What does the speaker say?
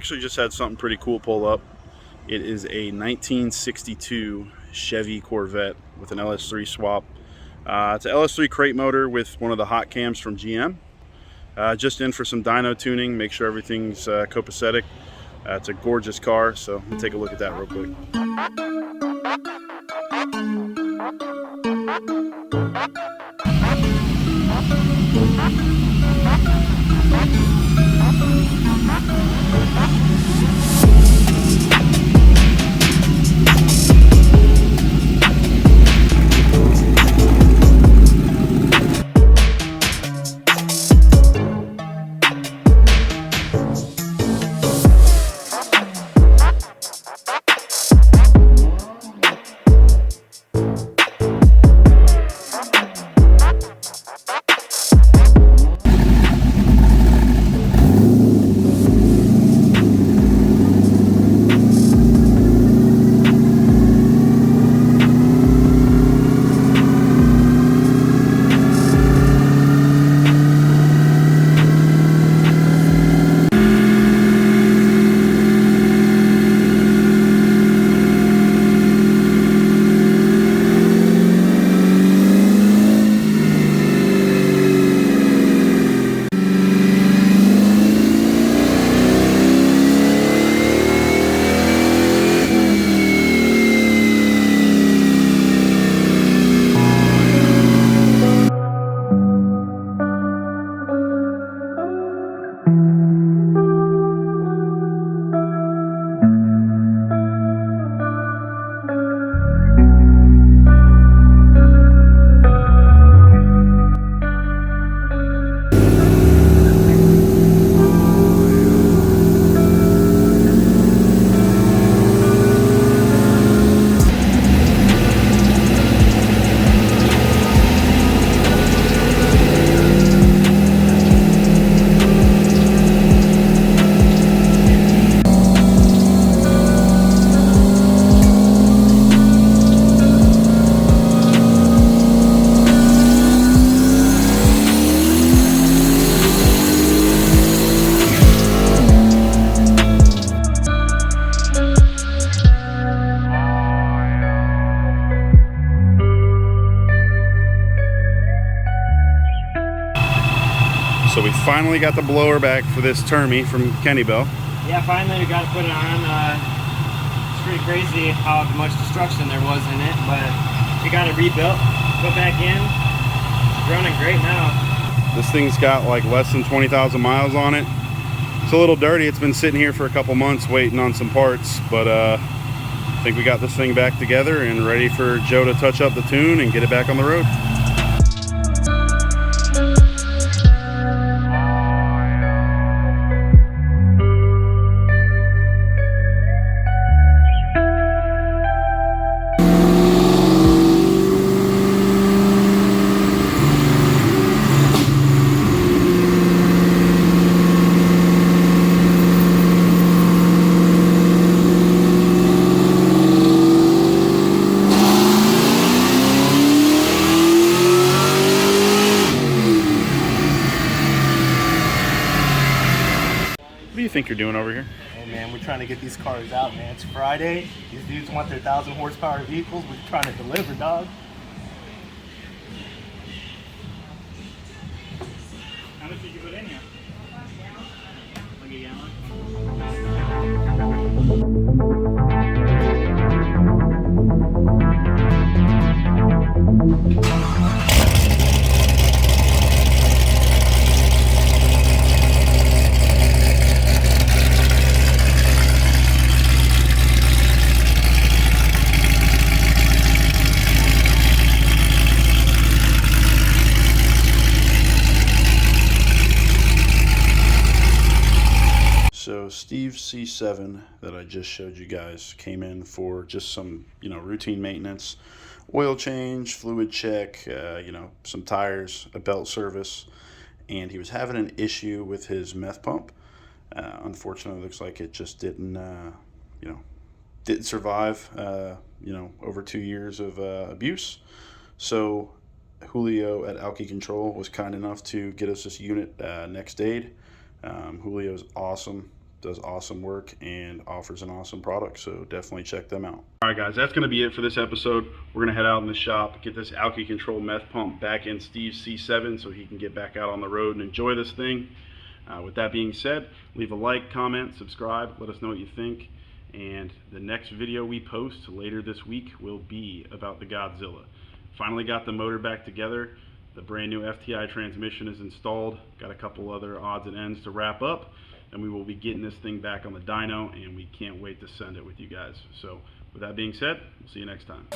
actually just had something pretty cool pull up. It is a 1962 Chevy Corvette with an LS3 swap. It's an LS3 crate motor with one of the hot cams from GM. Just in for some dyno tuning, make sure everything's copacetic. It's a gorgeous car, so we'll take a look at that real quick. So we finally got the blower back for this Termy from Kenny Bell. Yeah, finally we got to put it on. It's pretty crazy how much destruction there was in it, but we got it rebuilt, put back in. It's running great now. This thing's got like less than 20,000 miles on it. It's a little dirty. It's been sitting here for a couple months waiting on some parts, but I think we got this thing back together and ready for Joe to touch up the tune and get it back on the road. What do you think you're doing over here? Hey man, we're trying to get these cars out, man. It's Friday. These dudes want their 1,000 horsepower vehicles. We're trying to deliver, dog. How much did you put in here? Like a gallon? So Steve C7 that I just showed you guys came in for just some, routine maintenance, oil change, fluid check, some tires, a belt service, and he was having an issue with his meth pump. Unfortunately, it looks like it just didn't survive, over 2 years of abuse. So Julio at Alky Control was kind enough to get us this unit next aid. Julio's awesome, does awesome work and offers an awesome product, so definitely check them out. All right, guys, that's going to be it for this episode. We're going to head out in the shop, get this Alky Control meth pump back in Steve's C7 so he can get back out on the road and enjoy this thing. With that being said, leave a like, comment, subscribe, let us know what you think. And the next video we post later this week will be about the Godzilla. Finally got the motor back together. The brand new FTI transmission is installed. Got a couple other odds and ends to wrap up. And we will be getting this thing back on the dyno, and we can't wait to send it with you guys. So with that being said, we'll see you next time.